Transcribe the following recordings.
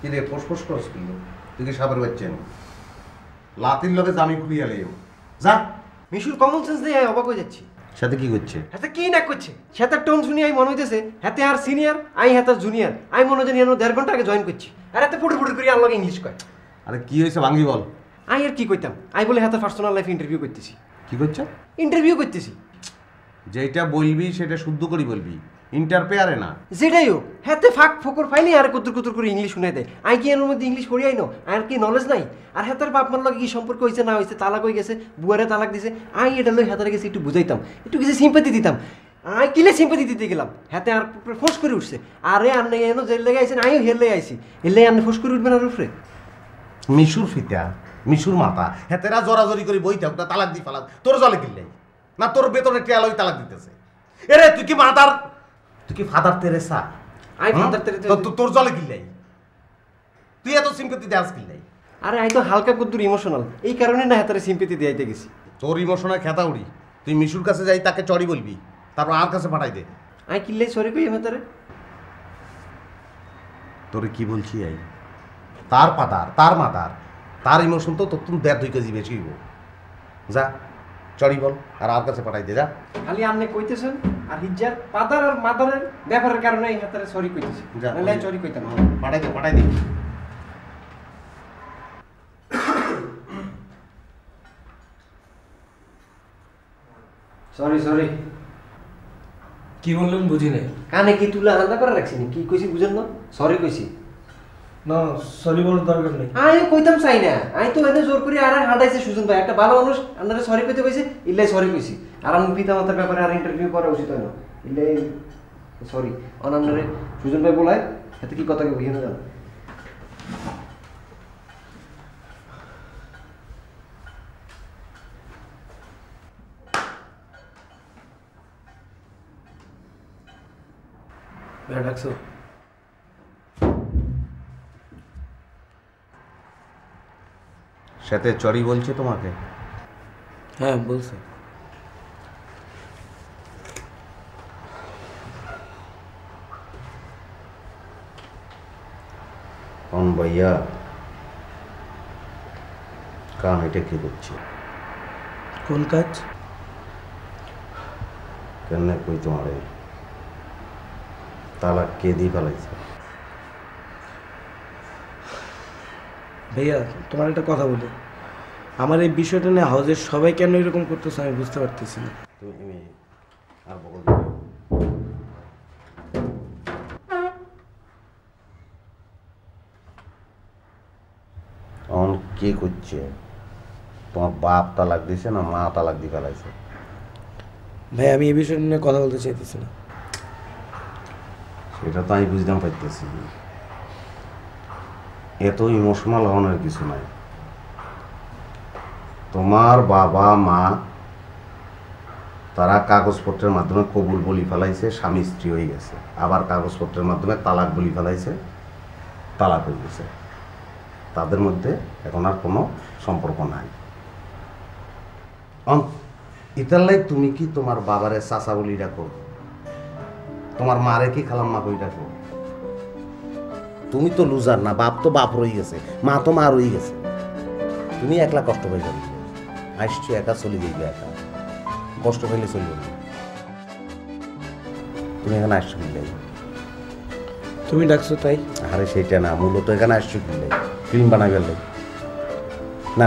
কি রে ফোসফোস করছ কি তুই কি সাপের বাচ্চা নি লাতির লগে জামি খুলিয়া লইও যা। মিশুর কমন সেন্স দিয়ে আমি অবাক হয়ে যাচ্ছি। সাথে কি করছে? হাতে কি না করছে, হাতের টোন শুনি আমি মনে হইতেছে হাতে আর সিনিয়র, আই হাতের জুনিয়র। আমি মনে হয় জানি 1.5 ঘন্টা আগে জয়েন করছি, আর হাতে ফুটে ফুটে করে আল্লাহকে ইংলিশ কয়। আরে কি হয়েছে ভাঙ্গি বল। আই আর কি কইতাম, আই বলে হাতে পার্সোনাল লাইফ ইন্টারভিউ করতেছি। কি করছ? ইন্টারভিউ করতেছি। যেটা বলবি সেটা শুদ্ধ করে বলবি, ইন্টারপেয়ারে না। যেটাই হোক হাতে ফাঁক ফোকর ফাইনি আর কুতুর কুতুর করে ইংলিশ শুনে দেয়। আই কি এর মধ্যে ইংলিশ পড়ি আইনো, আর কি নলেজ নাই। আর হাতের বাপ মার লগে কি সম্পর্ক হয়েছে না হয়েছে, তালাক হয়ে গেছে, বুয়ারে তালাক দিছে, আই এটা লই হাতের গেছে একটু বুঝাইতাম, একটু কিছু সিম্পাতি দিতাম। আই কিলে সিম্পাতি দিতে গেলাম, হাতে আর ফোঁস করে উঠছে। আরে আর নেই এনো জেল লেগে আইছেন, আইও হেল লেগে আইছি, হেলে আর ফোঁস করে উঠবেন আর উপরে। মিশুর ফিতা মিশুর মাথা হেতেরা জোরাজোরি করে বই থাক, তালাক দি ফালাক, তোর জলে কিনলাই না তোর বেতনে টেয়ালই তালাক দিতেছে। এরে তুই কি মাতার, তুই কি father Teresa? I father Teresa তোর জলে কিনলাই, তুই এত সিম্পতি দেয়াস কিনলাই। আরে আই তো হালকা কুদ্দুর ইমোশনাল, এই কারণে না হাতারে সিম্পতি দিয়াইতে গেছি। তোর ইমোশনে খেতা উড়ি, তুই মিশুর কাছে যাই তাকে চড়ি বলবি, তারপর আর কাছে পাঠাই দে। আই কিল্লাই সরি কই হাতারে। তোরে কি বলছি আই, তার পাতার তার মাতার তার ইমোশন তো তোর তুমি 1.5-2 কেজি বেশি হইব। যা চড়ি বল আর আর কাছে পাঠাই দে যা। খালি আপনি কইতেছেন আর হিজ্জার পাতার আর মাতারের ব্যাপারের কারণে এই হাতারে সরি কইতেছি, নাহলে সরি কইতাম না। পাঠাই দে পাঠাই দে। Sorry sorry. কি বললেন বুঝি নাই। কানে কি তুলা আলাদা করে রাখছিনি, কি কইছি বুঝেন না? সরি কইছি না, সরি বলার দরকার নেই। আমি কইতাম চাই না, আমি তো এনে জোর করে আর হাঁটাইছে সুজন ভাই, একটা ভালো মানুষ আপনারা সরি কইতে কইছে, ইল্লাই সরি কইছি। আর আমি পিতা মাতার ব্যাপারে আর ইন্টারভিউ করা উচিত হয় না, ইল্লাই সরি। অনামনারে সুজন ভাই বলায় এতে কি কথা বুঝে না জানো। ডাকছো? সাথে চড়ি বলছে তোমাকে? হ্যাঁ বলছে। কোন ভাইয়া কাম এটা কি করছে? কোন কাজ? কেন কই তোমারে তালাক কে দিয়ে ফেলাইছে? ভাইয়া তোমার একটা কথা বলি, আমার এই বিষয়টা নিয়ে হাউজের সবাই কেন এরকম করতেছে আমি বুঝতে পারতেছি না। তুমি আর বকল অন কে করছে? তোমার বাপ তালাক দিছে না মা তালাক দিয়ে ফেলাইছে? ভাই আমি এই বিষয়টা নিয়ে কথা বলতে চাইতেছি না। সেটা তো আমি বুঝতাম পাইতেছি, এত ইমোশনাল হওয়ার কিছু নাই। তোমার বাবা মা তারা কাগজপত্রের মাধ্যমে কবুল বলি ফেলাইছে, স্বামী স্ত্রী হয়ে গেছে, আবার কাগজপত্রের মাধ্যমে তালাক বলি ফেলাইছে, তালাক হয়ে গেছে। তাদের মধ্যে এখন আর কোনো সম্পর্ক নাই। ইতালাই তুমি কি তোমার বাবারে চাচা বলি ডাকো? তোমার মারে কি খালাম্মা কই ডাকো? তুমি তো লুজার না, বাপ তো বাপ রয়ে গেছে, মা তো মা রয়ে গেছে। তুমি একলা কষ্ট পাই যাবে, আসছো একা চলে যাইবে, একা কষ্ট পাইলে চলবে না। তুমি এখানে আসছো কি লাই? তুমি ডাকছো তাই? আরে সেইটা না, মূলত এখানে আসছো কি লাই? ফিল্ম বানাইবার লাই না?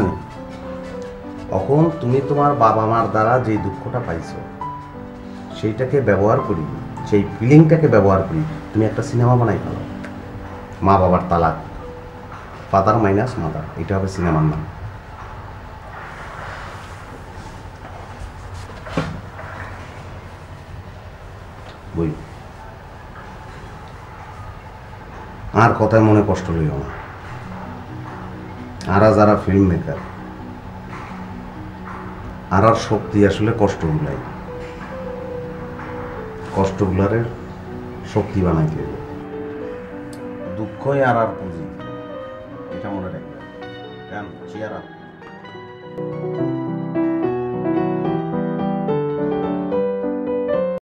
এখন তুমি তোমার বাবা মার দ্বারা যে দুঃখটা পাইছো সেইটাকে ব্যবহার করি, সেই ফিলিংটাকে ব্যবহার করি তুমি একটা সিনেমা বানাই ফেলো। মা বাবার তালাক, ফাদার মাইনাস মাদার, এটা হবে সিনেমার নাম। বই আর কথায় মনে কষ্ট লইও না। আর যারা ফিল্ম মেকার আর শক্তি আসলে কষ্টগুলাই, কষ্টগুলারের শক্তি বানাইতে হবে। দুঃখই আর পুঁজি, এটা মনে রাখবেন। Chair up.